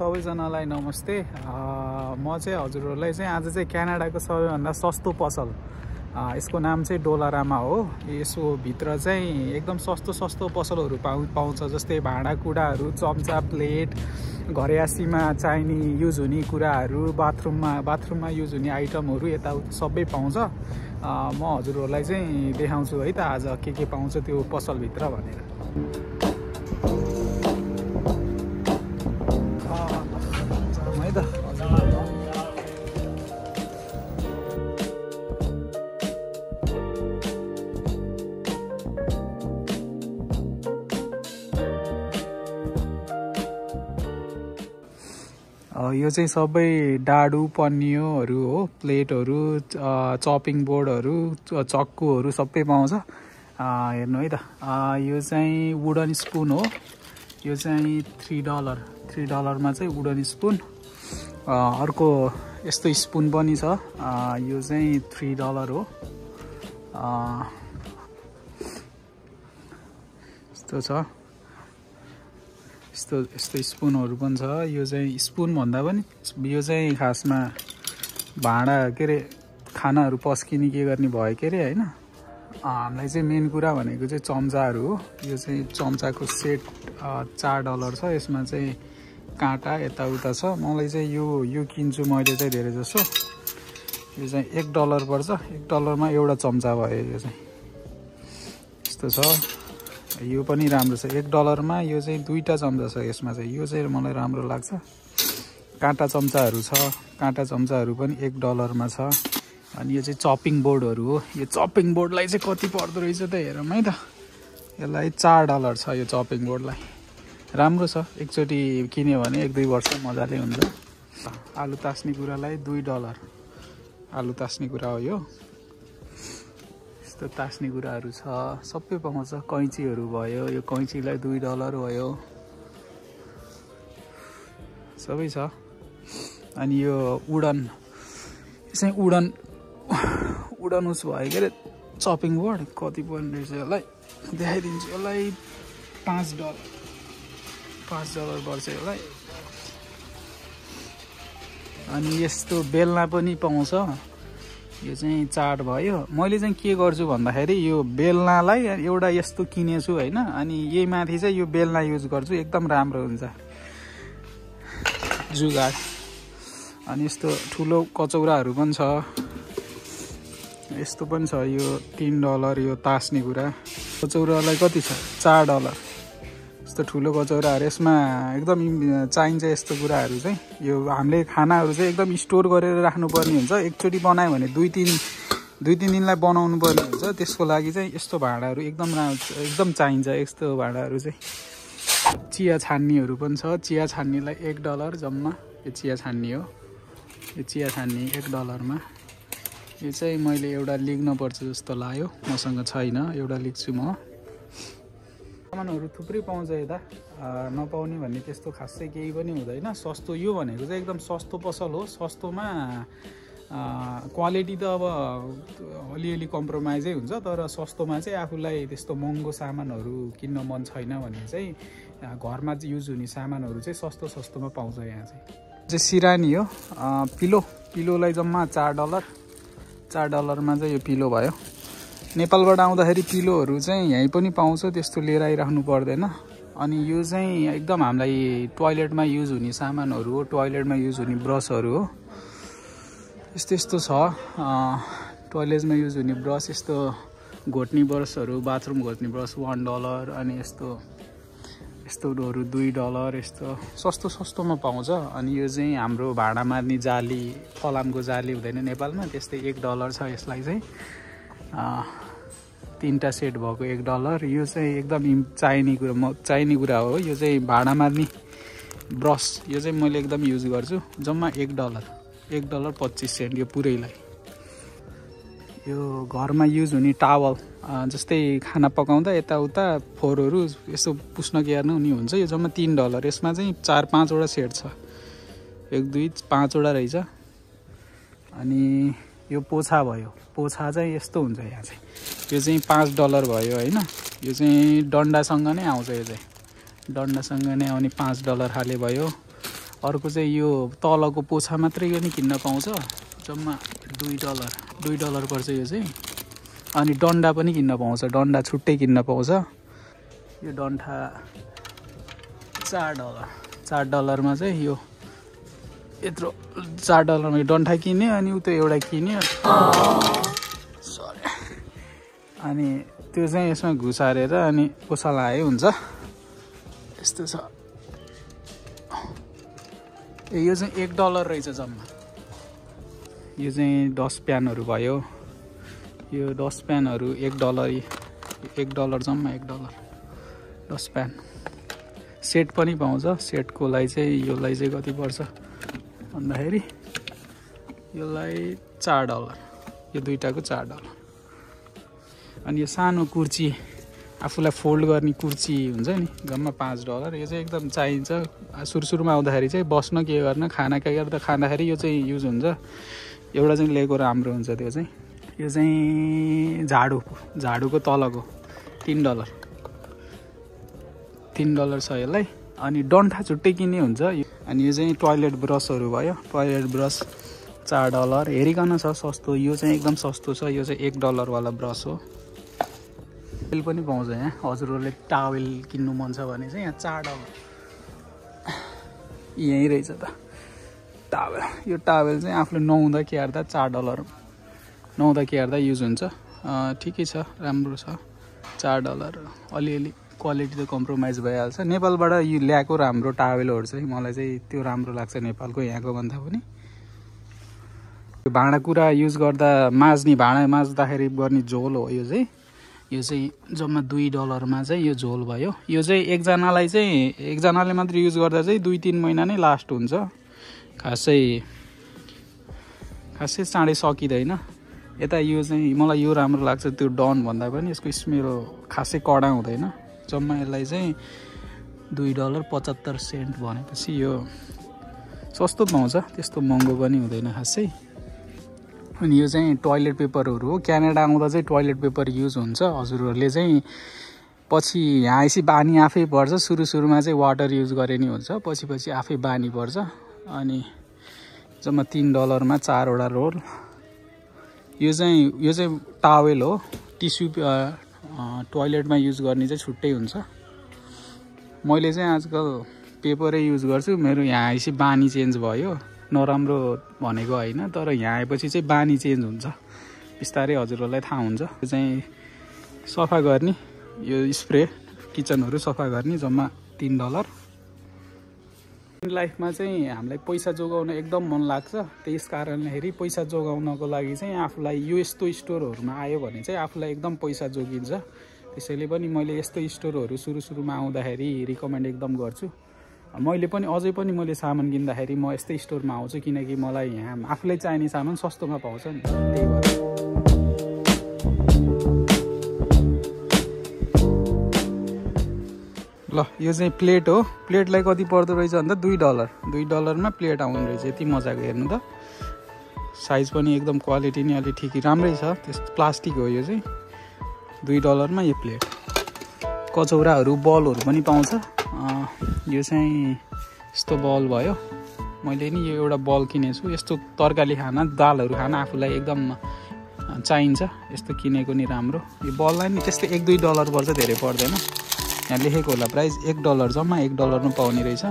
सबैजनालाई नमस्ते। म चाहिँ हजुरहरूलाई चाहिँ आज चाहिँ क्यानाडाको सबैभन्दा सस्तो पसल, यसको नाम चाहिँ डोलारामा हो। यसको भित्र चाहिँ एकदम सस्तो पसलहरू पाउँछ, जस्तै भाँडाकुँडाहरू, चम्चा, प्लेट, घरयासीमा चाहिने युज हुने कुराहरू, बाथरुममा युज हुने आइटमहरू यताउता सबै पाउँछ। म हजुरहरूलाई चाहिँ देखाउँछु है त आज के पाउँछ त्यो पसलभित्र भनेर। यो चाहिँ सबै डाडु पन्नियोहरू हो, प्लेटहरू, चपिङ बोर्डहरू, चक्कुहरू सबै पाउँछ। हेर्नु है त, यो चाहिँ वुडन स्पुन हो। यो चाहिँ $3 चाहिँ वुडन स्पुन। अर्को यस्तो स्पुन पनि छ, यो चाहिँ $3 हो। यस्तो छ, यस्तो स्पुनहरू पनि छ। यो चाहिँ स्पुन भन्दा पनि यो चाहिँ खासमा भाँडा के अरे खानाहरू पस्किने के गर्ने भयो के अरे होइन। हामीलाई चाहिँ मेन कुरा भनेको चाहिँ चम्चाहरू हो। यो चाहिँ चम्चाको सेट $4 छ। यसमा चाहिँ काँटा यताउता छ। मलाई चाहिँ यो किन्छु मैले चाहिँ धेरै जसो। यो चाहिँ $1 पर्छ। $1 एउटा चम्चा भयो। यो चाहिँ यस्तो छ। यो पनि राम्रो छ। $1 यो चाहिँ 2टा चम्चा छ यसमा चाहिँ। यो चाहिँ मलाई राम्रो लाग्छ। काँटा चम्चाहरू छ। काँटा चम्चाहरू पनि $1 छ। अनि यो चाहिँ चपिङ बोर्डहरू हो। यो चपिङ बोर्डलाई चाहिँ कति पर्दो रहेछ त हेरौँ है त। यसलाई $4 छ। यो चपिङ बोर्डलाई राम्रो छ। एकचोटि किन्यो भने 1-2 वर्ष मजाले हुन्छ। आलु तास्ने कुरालाई $2। आलु तास्ने कुरा हो यो। यस्तो तास्ने कुराहरू छ, सबै पाउँछ। कैँचीहरू भयो, यो कैँचीलाई $2 भयो, सबै छ। अनि यो वुडन चाहिँ वुडन उस भयो के अरे चपिङ बोर्ड। कति पर्ने रहेछ यसलाई देखाइदिन्छु। यसलाई $5 पर्छ यसलाई। अनि यस्तो बेलना पनि पाउँछ। यो चाहिँ चाट भयो। मैले चाहिँ के गर्छु भन्दाखेरि यो बेलनालाई एउटा यस्तो किनेछु होइन, अनि यही माथि चाहिँ यो बेलना युज गर्छु। एकदम राम्रो हुन्छ जुगाड। अनि यस्तो ठुलो कचौराहरू पनि छ। यस्तो पनि छ। यो $3 यो तास्ने कुरा। कचौरालाई कति छ? $4। यस्तो ठुलो कचौराहरू। यसमा एकदम चाहिन्छ यस्तो कुराहरू चाहिँ। यो हामीले खानाहरू चाहिँ एकदम स्टोर गरेर राख्नुपर्ने हुन्छ। एकचोटि बनायो भने 2-3 दिनलाई बनाउनु पर्ने हुन्छ। त्यसको लागि चाहिँ यस्तो भाँडाहरू एकदम चाहिन्छ। यस्तो भाँडाहरू चाहिँ। चिया छान्नीहरू पनि छ। चिया छान्नीलाई $1 जम्मा। यो चिया छान्नी हो। यो चिया छान्नी $1। यो चाहिँ मैले एउटा लिग्नुपर्छ जस्तो लाग्यो, मसँग छैन। एउटा लिग्छु म। सामानहरू थुप्रै पाउँछ यता। नपाउने भन्ने त्यस्तो खासै केही पनि हुँदैन। सस्तो, यो भनेको चाहिँ एकदम सस्तो पसल हो। सस्तोमा क्वालिटी त अब अलिअलि कम्प्रोमाइजै हुन्छ, तर सस्तोमा चाहिँ आफूलाई त्यस्तो महँगो सामानहरू किन्न मन छैन भने चाहिँ घरमा युज हुने सामानहरू चाहिँ सस्तोमा पाउँछ। यहाँ चाहिँ सिरानी हो। पिलोलाई जम्मा $4। $4 चाहिँ यो पिलो भयो। नेपालबाट आउँदाखेरि पिलोहरू चाहिँ यहीँ पनि पाउँछ, त्यस्तो लिएर आइराख्नु पर्दैन। अनि यो चाहिँ एकदम हामीलाई टोयलेटमा युज हुने सामानहरू हो। टोयलेटमा युज हुने ब्रसहरू हो। यस्तो छ। टोयलेटमा युज हुने ब्रस, यस्तो घोट्ने ब्रसहरू, बाथरुम घोट्ने ब्रस $1। अनि यस्तोहरू $2। यस्तो सस्तोमा पाउँछ। अनि यो चाहिँ हाम्रो भाँडा मार्ने जाली, फलामको जाली हुँदैन नेपालमा, त्यस्तै $1 छ। यसलाई चाहिँ 3टा सेट भएको $1। यो चाहिँ एकदम चाहिने कुरा हो। यो चाहिँ भाँडा मार्ने ब्रस। यो चाहिँ मैले एकदम युज गर्छु। जम्मा $1.25 यो पुरैलाई। यो घरमा युज हुने टावल, जस्तै खाना पकाउँदा यताउता फोहोरहरू यसो पुस्न केर्नु नि हुन्छ। यो जम्मा $3। यसमा चाहिँ 4-5वटा सेट छ। 1, 2, 5वटा रहेछ। अनि यो पोछा भयो। पोछा चाहिँ यस्तो हुन्छ। यहाँ चाहिँ यो चाहिँ $5 भयो होइन। यो चाहिँ डन्डासँग नै आउँछ। यो चाहिँ डन्डासँग नै आउने $5 खाले भयो। अर्को चाहिँ यो तलको पोछा मात्रै यो नि किन्न पाउँछ, जम्मा $2 पर्छ यो चाहिँ। अनि डन्डा पनि किन्न पाउँछ, डन्डा छुट्टै किन्न पाउँछ। यो डन्ठा $4 मा चाहिँ यो यत्रो $4 मा डन्ठा किन्यो, अनि उतो एउटा किन्यो सरी, अनि त्यो चाहिँ यसमा घुसारेर अनि पोछा लगाए हुन्छ। यस्तो छ। यो चाहिँ $1 रहेछ जम्मा। यो चाहिँ डस्टप्यानहरू भयो, यो डस्टप्यानहरू $1 जम्मा $1 डस्टप्यान। सेट पनि पाउँछ, सेटको लागि चाहिँ योलाई चाहिँ कति पर्छ भन्दाखेरि योलाई $4, यो दुईटाको $4। अनि यो सानो कुर्ची, आफूलाई फोल्ड गर्ने कुर्ची हुन्छ नि, जम्मा $5। यो चाहिँ एकदम चाहिन्छ सुरुमा आउँदाखेरि चाहिँ बस्न के गर्न, खाना के गर्दा खाँदाखेरि यो चाहिँ युज हुन्छ। एउटा चाहिँ लिएको राम्रो हुन्छ त्यो चाहिँ। यो चाहिँ झाडुको तलको $3 छ यसलाई। अनि डन्ठा छुट्टै किन्ने हुन्छ। अनि यो चाहिँ टोयलेट ब्रसहरू भयो, टोयलेट ब्रस $4 हेरिकन छ, सस्तो। यो चाहिँ एकदम सस्तो छ, यो चाहिँ $1 वाला ब्रस हो। टावेल पनि पाउँछ यहाँ, हजुरहरूले टावेल किन्नु मन छ भने चाहिँ यहाँ $4 यहीँ रहेछ त टावेल। यो टावेल चाहिँ आफूले नुहाउँदा क्यार्दा $4, नुहाउँदा क्यार्दा युज हुन्छ। ठिकै छ, राम्रो छ, $4। अलिअलि क्वालिटी त कम्प्रोमाइज भइहाल्छ। नेपालबाट यो ल्याएको राम्रो टावेलहरू चाहिँ मलाई चाहिँ त्यो राम्रो लाग्छ नेपालको, यहाँको भन्दा पनि। यो भाँडाकुँडा युज गर्दा भाँडा माझ्दाखेरि गर्ने झोल हो यो चाहिँ। यो चाहिँ जम्मा $2 मा चाहिँ यो झोल भयो। यो चाहिँ एकजनाले मात्र युज गर्दा चाहिँ 2-3 महिना नै लास्ट हुन्छ। खासै चाँडै सकिँदैन। यता यो चाहिँ मलाई यो राम्रो लाग्छ, त्यो डन भन्दा पनि यसको स्मेल खासै कडा हुँदैन। जम्मा यसलाई चाहिँ $2.75 भनेपछि यो सस्तो पाउँछ, त्यस्तो महँगो पनि हुँदैन खासै। अनि यो चाहिँ टोयलेट पेपरहरू हो। क्यानाडा आउँदा चाहिँ टोयलेट पेपर युज हुन्छ। हजुरहरूले चाहिँ पछि यहाँ आएपछि बानी आफै पर्छ। सुरुमा चाहिँ वाटर युज गरे नि हुन्छ, पछि आफै बानी पर्छ। अनि जम्मा $3 मा 4वटा रोल। यो चाहिँ टावेल हो, टिस्यु टोयलेटमा युज गर्ने चाहिँ छुट्टै हुन्छ। मैले चाहिँ आजकल पेपरै युज गर्छु। मेरो यहाँ आएपछि बानी चेन्ज भयो, नराम्रो भनेको होइन, तर यहाँ आएपछि चाहिँ बानी चेन्ज हुन्छ बिस्तारै, हजुरहरूलाई थाहा हुन्छ। यो चाहिँ सफा गर्ने, यो स्प्रे किचनहरू सफा गर्ने, जम्मा $3। लाइफमा चाहिँ हामीलाई पैसा जोगाउन एकदम मन लाग्छ। त्यस कारणले पैसा जोगाउनको लागि चाहिँ आफूलाई यो यस्तो स्टोरहरूमा आयो भने चाहिँ आफूलाई एकदम पैसा जोगिन्छ। त्यसैले पनि मैले यस्तो स्टोरहरू सुरुमा आउँदाखेरि रिकमेन्ड एकदम गर्छु। मैले पनि अझै पनि मैले सामान किन्दाखेरि म यस्तै स्टोरमा आउँछु, किनकि मलाई यहाँ आफूलाई चाहिने सामान सस्तोमा पाउँछ नि, त्यही भएर। ल यो चाहिँ प्लेट हो। प्लेटलाई कति पर्दो रहेछ भन्दा $2 मा प्लेट आउने रहेछ। यति मजाको हेर्नु त, साइज पनि एकदम क्वालिटी नि अलि ठिकै राम्रै छ। त्यस्तो प्लास्टिक हो यो चाहिँ। $2 मा यो प्लेट। कचौराहरू बलहरू पनि पाउँछ। यो चाहिँ यस्तो बल भयो। मैले नि यो एउटा बल किनेछु। यस्तो तरकारी खाना, दालहरू खाना आफूलाई एकदम चाहिन्छ, यस्तो किनेको नि राम्रो। यो बललाई नि त्यस्तै $1-2 पर्छ, धेरै पर्दैन। यहाँ लेखेको होला प्राइस $1, जम्मा $1 मा पाउने रहेछ।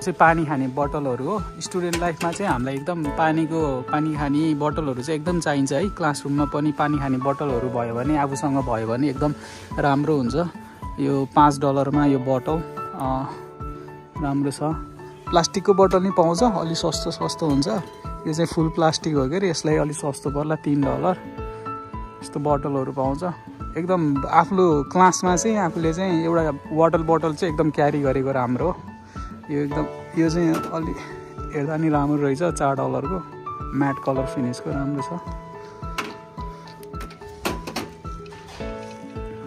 चाहिँ पानी खाने बोतलहरू हो। स्टुडेन्ट लाइफमा चाहिँ हामीलाई एकदम पानी खाने बोतलहरू चाहिँ एकदम चाहिन्छ है। क्लासरुममा पनि पानी खाने बोतलहरू भयो भने, आफूसँग भयो भने एकदम राम्रो हुन्छ। यो $5 मा यो बोतल राम्रो छ। प्लास्टिकको बोतल नि पाउँछ, अलि सस्तो हुन्छ। यो चाहिँ फुल प्लास्टिक हो के अरे, यसलाई अलि सस्तो पर्ला $3। यस्तो बोतलहरू पाउँछ। एकदम आफ्नो क्लासमा चाहिँ आफूले चाहिँ एउटा वाटर बोतल चाहिँ एकदम क्यारी गरेको राम्रो हो। यो चाहिँ अलि हेर्दा नि राम्रो रहेछ, $4 को म्याट कलर फिनिसको राम्रो छ।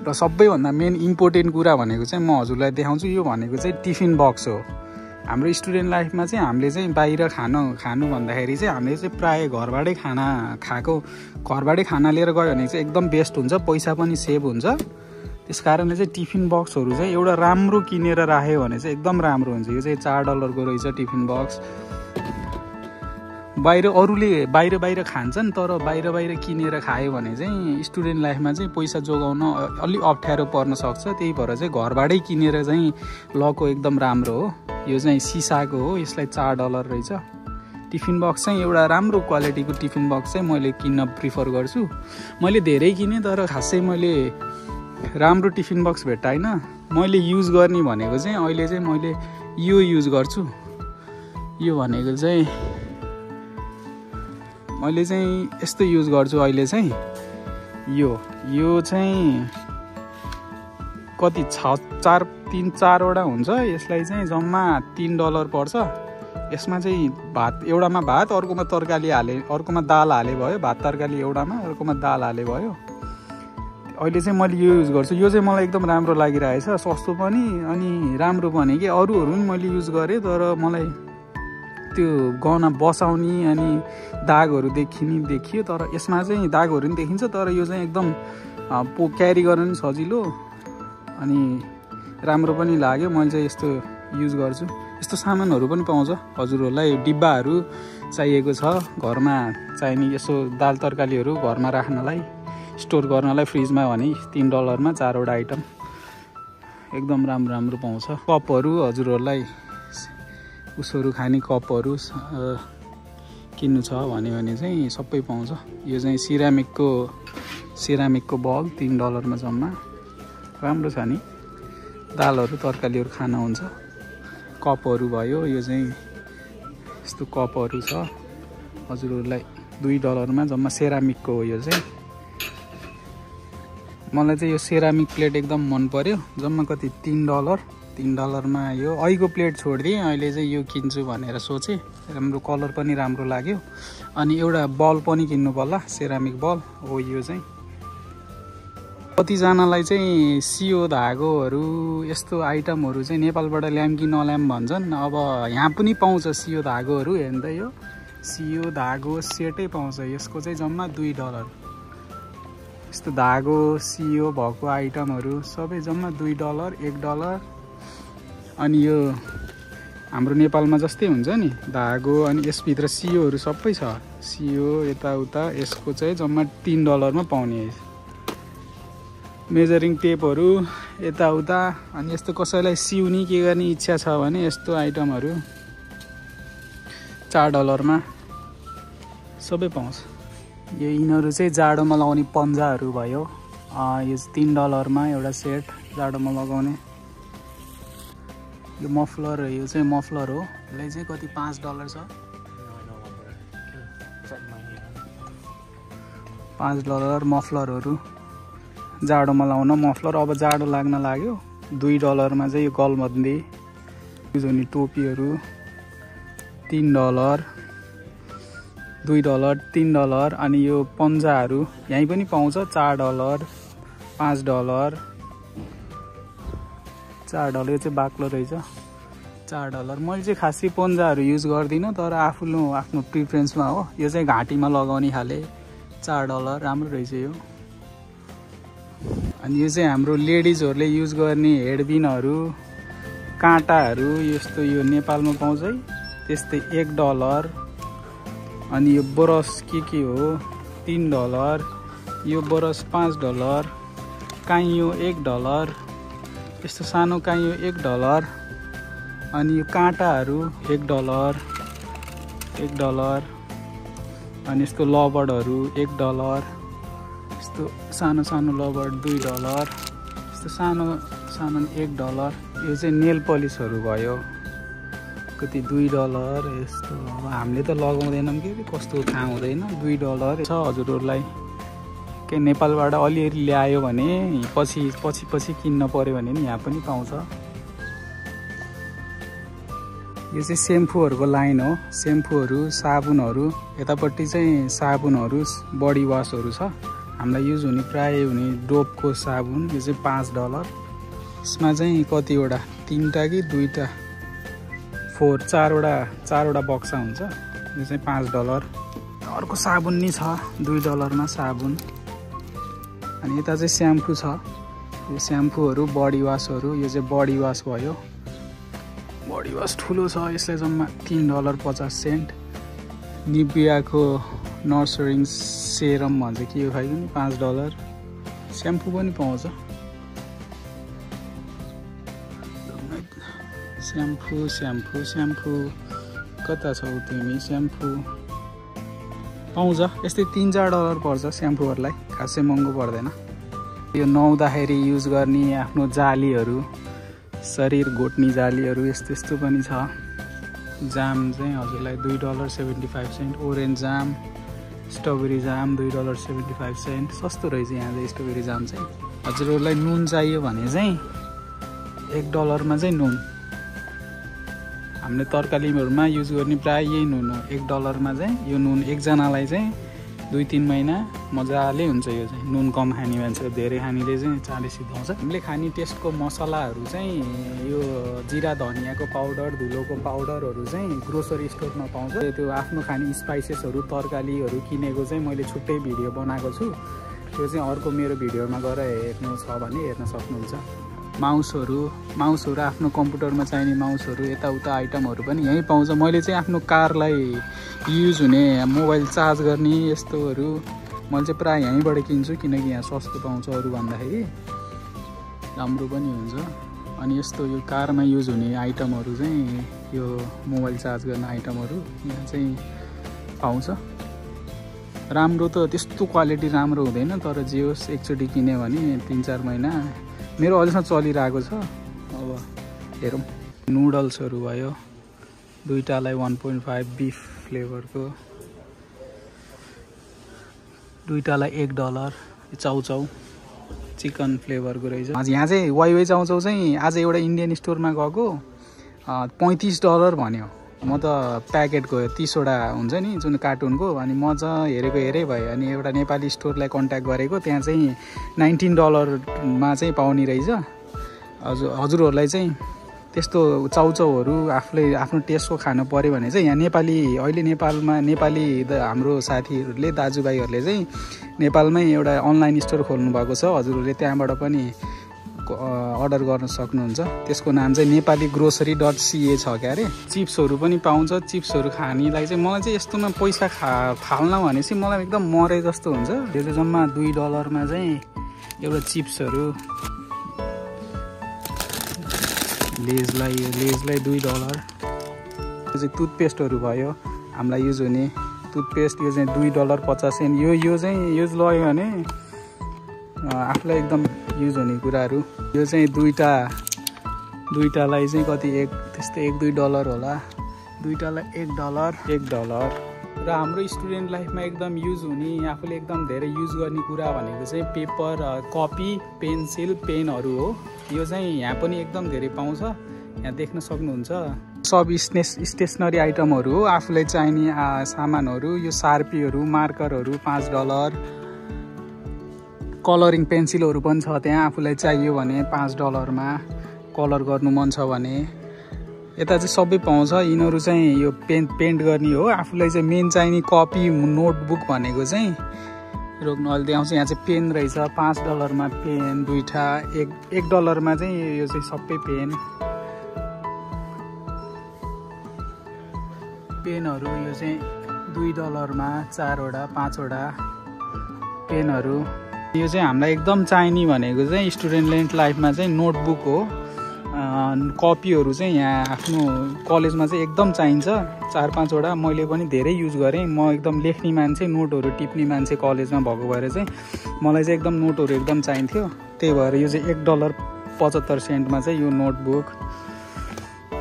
र सबैभन्दा मेन इम्पोर्टेन्ट कुरा भनेको चाहिँ म हजुरलाई देखाउँछु। यो भनेको चाहिँ टिफिन बक्स हो। हाम्रो स्टुडेन्ट लाइफमा चाहिँ हामीले चाहिँ बाहिर खानु भन्दाखेरि चाहिँ हामीले चाहिँ प्रायः घरबाटै खाना लिएर गयो भने चाहिँ एकदम बेस्ट हुन्छ। पैसा पनि सेभ हुन्छ। त्यस कारणले चाहिँ टिफिन बक्सहरू चाहिँ एउटा राम्रो किनेर राख्यो भने चाहिँ एकदम राम्रो हुन्छ। यो चाहिँ $4 को रहेछ टिफिन बक्स। बाहिर अरूले बाहिर खान्छन्, तर बाहिर किनेर खायो भने चाहिँ स्टुडेन्ट लाइफमा चाहिँ पैसा जोगाउन अलि अप्ठ्यारो पर्न सक्छ। त्यही भएर चाहिँ घरबाटै किनेर चाहिँ लको एकदम राम्रो हो। यो चाहिँ सिसाको हो, यसलाई $4 रहेछ। टिफिन बक्स चाहिँ एउटा राम्रो क्वालिटीको टिफिन बक्स चाहिँ मैले किन्न प्रिफर गर्छु। मैले धेरै किनेँ तर खासै मैले राम्रो टिफिन बक्स भेट्टाइन। मैले युज गर्ने भनेको चाहिँ अहिले चाहिँ मैले यो युज गर्छु। यो भनेको चाहिँ मैले चाहिँ यस्तो युज गर्छु अहिले चाहिँ। यो चाहिँ कति 3-4वटा हुन्छ। यसलाई चाहिँ जम्मा $3 पर्छ। यसमा चाहिँ भात, एउटामा भात, अर्कोमा तरकारी हाले, अर्कोमा दाल हाले भयो। भात तरकारी एउटामा, अर्कोमा दाल हाले भयो। अहिले चाहिँ मैले यो युज गर्छु। यो चाहिँ मलाई एकदम राम्रो लागिरहेछ, सस्तो पनि अनि राम्रो पनि। कि अरूहरू पनि मैले युज गरेँ तर मलाई त्यो गहना बसाउने अनि दागहरू देखियो, तर यसमा चाहिँ दागहरू पनि देखिन्छ। तर यो चाहिँ एकदम क्यारी गर्न पनि सजिलो अनि राम्रो पनि लाग्यो। मैले चाहिँ यस्तो युज गर्छु। यस्तो सामानहरू पनि पाउँछ हजुरहरूलाई। डिब्बाहरू चाहिएको छ घरमा चाहिने यसो दाल तरकारीहरू घरमा राख्नलाई, स्टोर गर्नलाई फ्रिजमा भने $3 मा 4वटा आइटम एकदम राम्रो पाउँछ। कपहरू हजुरहरूलाई उसहरू खाने कपहरू किन्नु छ भने चाहिँ सबै पाउँछ। यो चाहिँ सिरामिकको बल $3 मा जम्मा राम्रो छ नि। दालहरू तरकारीहरू खाना हुन्छ। कपहरू भयो, यो चाहिँ यस्तो कपहरू छ हजुरहरूलाई $2 मा जम्मा सेरामिकको हो। यो चाहिँ मलाई चाहिँ यो सेरामिक प्लेट एकदम मन पर्यो। जम्मा कति $3 मा यो अहिलेको प्लेट छोडिदिएँ। अहिले चाहिँ यो किन्छु भनेर सोचेँ। राम्रो कलर पनि राम्रो लाग्यो। अनि एउटा बल पनि किन्नु पर्ला, सेरामिक बल हो यो चाहिँ। कतिजनालाई चाहिँ सियो धागोहरू यस्तो आइटमहरू चाहिँ नेपालबाट ल्याम कि नल्याम भन्छन्। अब यहाँ पनि पाउँछ सियो धागोहरू। हेर्दा यो सियो धागो सेटै पाउँछ। यसको चाहिँ जम्मा $2। यस्तो धागो सियो भएको आइटमहरू सबै जम्मा $2, $1। अनि यो हाम्रो नेपालमा जस्तै हुन्छ नि धागो, अनि यसभित्र सियोहरू सबै छ। सियो यताउता यसको चाहिँ जम्मा $3 मा पाउने। मेजरिङ टेपहरू यताउता, अनि यस्तो कसैलाई सिउने के गर्ने इच्छा छ भने यस्तो आइटमहरू $4 मा सबै पाउँछ। यो यिनीहरू चाहिँ जाडोमा लगाउने पन्जाहरू भयो। यो $3 मा एउटा सेट जाडोमा लगाउने। यो मफलर, यो चाहिँ मफलर हो। यसलाई चाहिँ कति $5 छ। $5 मफलरहरू जाडोमा लाउन मफलर। अब जाडो लाग्न लाग्यो। $2 मा चाहिँ यो गलबन्दी युज हुने टोपीहरू $3, $2, $3। अनि यो पन्जाहरू यहीँ पनि पाउँछ $4, $5, $4। यो चाहिँ बाक्लो रहेछ $4। मैले चाहिँ खासै पन्जाहरू युज गर्दिनँ, तर आफ्नो प्रिफरेन्समा हो। यो चाहिँ घाँटीमा लगाउने खाले $4 राम्रो रहेछ यो। अनि यो चाहिँ हाम्रो लेडिजहरूले युज गर्ने हेडबिनहरू, काँटाहरू यस्तो यो नेपालमा पाउँछ है। त्यस्तै $1। अनि यो ब्रस के हो $3, यो ब्रस $5, काइयो $1, यस्तो सानो काइयो $1। अनि यो काँटाहरू $1, अनि यस्तो लबडहरू $1, यस्तो सानो लबड $2, यस्तो सानो $1। यो चाहिँ नेल पलिसहरू भयो कति $2 यस्तो। अब हामीले त लगाउँदैनौँ कि कस्तो थाहा हुँदैन। $2 छ हजुरहरूलाई। के नेपालबाट अलिअलि ल्यायो भने पछि किन्न पर्यो भने नि यहाँ पनि पाउँछ। यो चाहिँ सेम्पूहरूको लाइन हो। सेम्पूहरू, साबुनहरू, यतापट्टि चाहिँ साबुनहरू, बडी वासहरू छ। हामीलाई युज हुने प्राय हुने डोपको साबुन, यो चाहिँ $5। यसमा चाहिँ कतिवटा 3टा कि 2टा 4वटा बक्सा हुन्छ। यो चाहिँ $5। अर्को साबुन नि छ $2 मा साबुन। अनि यता चाहिँ स्याम्पू छ यो स्याम्पूहरू बडी वासहरू यो चाहिँ बडी वास भयो बडी वास ठुलो छ यसले जम्मा $3.50 निभियाको नर्सरिङ सेरम भन्छ के हो खै पनि $5 स्याम्पू पनि पाउँछ स्याम्पू कता छौ तिमी स्याम्पू पाउँछ यस्तै $3-4 पर्छ स्याम्पूहरूलाई खासै महँगो पर्दैन यो नुहाउँदाखेरि युज गर्ने आफ्नो जालीहरू शरीर घोट्ने जालीहरू यस्तो पनि छ जाम चाहिँ हजुरलाई $2.75 ओरेन्ज जाम स्ट्रबेरी जाम $2.75 सस्तो रहेछ यहाँ चाहिँ स्ट्रबेरी जाम चाहिँ हजुरहरूलाई नुन चाहियो भने चाहिँ $1 चाहिँ नुन हामीले तरकारीहरूमा युज गर्ने प्रायः यही नुन हो $1 चाहिँ यो नुन एकजनालाई चाहिँ 2-3 महिना मजाले हुन्छ यो चाहिँ नुन कम खाने मान्छे धेरै खानेले चाहिँ चाँडै सिद्धाउँछ हामीले खाने टेस्टको मसलाहरू चाहिँ यो जिरा धनियाँको पाउडर धुलोको पाउडरहरू चाहिँ ग्रोसरी स्टोरमा पाउँछ त्यो आफ्नो खाने स्पाइसेसहरू तरकारीहरू किनेको चाहिँ मैले छुट्टै भिडियो बनाएको छु त्यो चाहिँ अर्को मेरो भिडियोमा गएर हेर्नु छ भने हेर्न सक्नुहुन्छ माउसहरू आफ्नो कम्प्युटरमा चाहिने माउसहरू यताउता आइटमहरू पनि यहीँ पाउँछ मैले चाहिँ आफ्नो कारलाई युज हुने मोबाइल चार्ज गर्ने यस्तोहरू मैले चाहिँ प्रायः यहीँबाट किन्छु किनकि यहाँ सस्तो पाउँछ अरू भन्दाखेरि राम्रो पनि हुन्छ अनि यस्तो यो कारमा युज हुने आइटमहरू चाहिँ यो मोबाइल चार्ज गर्ने आइटमहरू यहाँ चाहिँ पाउँछ राम्रो त त्यस्तो क्वालिटी राम्रो हुँदैन तर जे होस् एकचोटि किन्यो भने 3-4 महिना मेरो अहिलेसम्म चलिरहेको छ अब हेरौँ नुडल्सहरू भयो दुईटालाई 1.5 बिफ फ्लेभरको दुईटालाई $1 चाउचाउ चिकन फ्लेभरको रहेछ यहाँ चाहिँ वाइ चाउचाउ चाहिँ आज एउटा इन्डियन स्टोरमा गएको $35 भन्यो म त प्याकेटको 30वटा हुन्छ नि जुन कार्टुनको अनि म चाहिँ हेरै भयो अनि एउटा नेपाली स्टोरलाई कन्ट्याक्ट गरेको त्यहाँ चाहिँ $19 चाहिँ पाउने रहेछ हजुरहरूलाई चाहिँ त्यस्तो चाउचाउहरू आफूले आफ्नो टेस्टको खानु पर्यो भने चाहिँ यहाँ अहिले नेपालमा नेपाली हाम्रो साथीहरूले दाजुभाइहरूले चाहिँ नेपालमै एउटा अनलाइन स्टोर खोल्नु भएको छ हजुरहरूले त्यहाँबाट पनि अर्डर गर्न सक्नुहुन्छ त्यसको नाम चाहिँ नेपालीग्रोसरी.ca छ क्या अरे चिप्सहरू पनि पाउँछ चिप्सहरू खानेलाई चाहिँ मलाई चाहिँ यस्तोमा पैसा फाल्न भनेपछि मलाई एकदम मरे जस्तो हुन्छ यो चाहिँ जम्मा $2 चाहिँ एउटा चिप्सहरू लेजलाई $2 यो चाहिँ टुथपेस्टहरू भयो हामीलाई युज हुने टुथपेस्ट यो चाहिँ $2.50 यो चाहिँ युज लग्यो भने आफूलाई एकदम युज हुने कुराहरू यो चाहिँ दुईटालाई चाहिँ कति त्यस्तै $1-2 होला दुईटालाई $1 र हाम्रो स्टुडेन्ट लाइफमा एकदम युज हुने आफूले एकदम धेरै युज गर्ने कुरा भनेको चाहिँ पेपर कपी पेन्सिल पेनहरू हो यो चाहिँ यहाँ पनि एकदम धेरै पाउँछ यहाँ देख्न सक्नुहुन्छ सब स्टेसनरी आइटमहरू हो आफूलाई चाहिने सामानहरू यो सार्पीहरू मार्करहरू $5 कलरिङ पेन्सिलहरू पनि छ त्यहाँ आफूलाई चाहियो भने $5 मा कलर गर्नु मन छ भने यता चाहिँ सबै पाउँछ यिनीहरू चाहिँ यो पेन्ट गर्ने हो आफूलाई चाहिँ मेन चाहिने कपी नोटबुक भनेको चाहिँ रोक्नु अहिले देखाउँछ यहाँ चाहिँ पेन रहेछ $5 मा पेन दुईटा $1 मा चाहिँ यो चाहिँ सबै पेनहरू यो चाहिँ $2 मा 4वटा 5वटा पेनहरू यो चाहिँ हामीलाई एकदम चाहिने भनेको चाहिँ स्टुडेन्ट लाइफमा चाहिँ नोटबुक हो कपीहरू चाहिँ यहाँ आफ्नो कलेजमा चाहिँ एकदम चाहिन्छ 4-5वटा मैले पनि धेरै युज गरेँ म एकदम लेख्ने मान्छे नोटहरू टिप्ने मान्छे कलेजमा भएको भएर चाहिँ मलाई चाहिँ एकदम नोटहरू एकदम चाहिन्थ्यो त्यही भएर यो चाहिँ $1.75 मा चाहिँ यो नोटबुक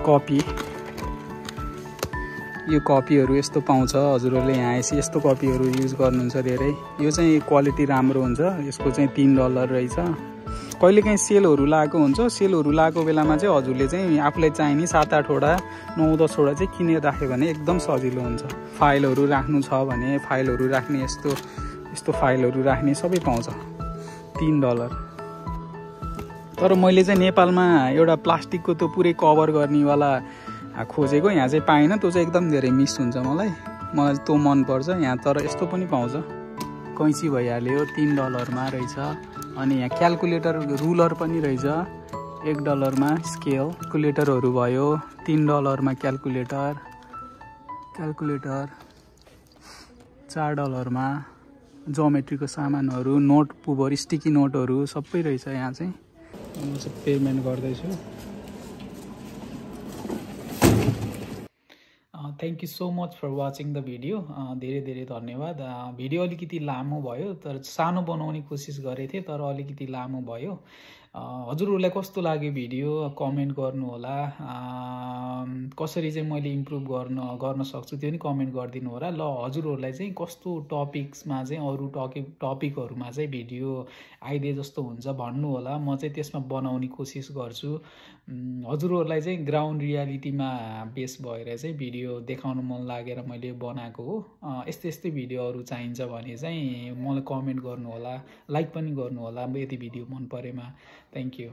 कपी यो कपीहरू यस्तो पाउँछ हजुरहरूले यहाँ आएपछि यस्तो कपीहरू युज गर्नुहुन्छ धेरै यो चाहिँ क्वालिटी राम्रो हुन्छ यसको चाहिँ $3 रहेछ कहिलेकाहीँ सेलहरू लागेको हुन्छ सेलहरू लागेको बेलामा चाहिँ हजुरले चाहिँ आफूलाई चाहिने 7-8वटा 9-10वटा चाहिँ किनेर राख्यो भने एकदम सजिलो हुन्छ फाइलहरू राख्नु छ भने फाइलहरू राख्ने यस्तो फाइलहरू राख्ने सबै पाउँछ $3 तर मैले चाहिँ नेपालमा एउटा प्लास्टिकको त्यो पुरै कभर गर्नेवाला खोजेको यहाँ चाहिँ पाइनँ त्यो चाहिँ एकदम धेरै मिस हुन्छ मलाई त्यो मनपर्छ यहाँ तर यस्तो पनि पाउँछ कैँची भइहाल्यो $3 मा रहेछ अनि यहाँ क्याल्कुलेटर रुलर पनि रहेछ। $1 मा स्केल क्याल्कुलेटरहरू भयो। $3 मा क्याल्कुलेटर $4 मा जोमेट्रीको सामानहरू, नोट पुबर, स्टिकी नोटहरू सबै रहेछ यहाँ चाहिँ। म चाहिँ पेमेन्ट गर्दैछु। Thank you so much for watching the video. धेरै धेरै धन्यवाद। भिडियो अलिकति लामो भयो, तर सानो बनाउने कोसिस गरेको थिएँ, तर अलिकति लामो भयो। हजुरहरूलाई कस्तो लाग्यो भिडियो कमेन्ट गर्नु होला। कसरी चाहिँ मैले इम्प्रुभ गर्न सक्छु त्यो पनि कमेन्ट गरिदिनु होला। ल हजुरहरूलाई चाहिँ कस्तो टपिक्समा चाहिँ अरू टपिकहरूमा चाहिँ भिडियो आइदिए जस्तो हुन्छ भन्नु होला। म चाहिँ त्यसमा बनाउने कोसिस गर्छु। हजुरहरूलाई चाहिँ ग्राउन्ड रियालिटीमा बेस भएर चाहिँ भिडियो देखाउन मन लागेर मैले बनाएको हो। यस्तै भिडियोहरू चाहिन्छ भने चाहिँ मलाई कमेन्ट गर्नु होला, लाइक पनि गर्नु होला यदि भिडियो मन परेमा। Thank you.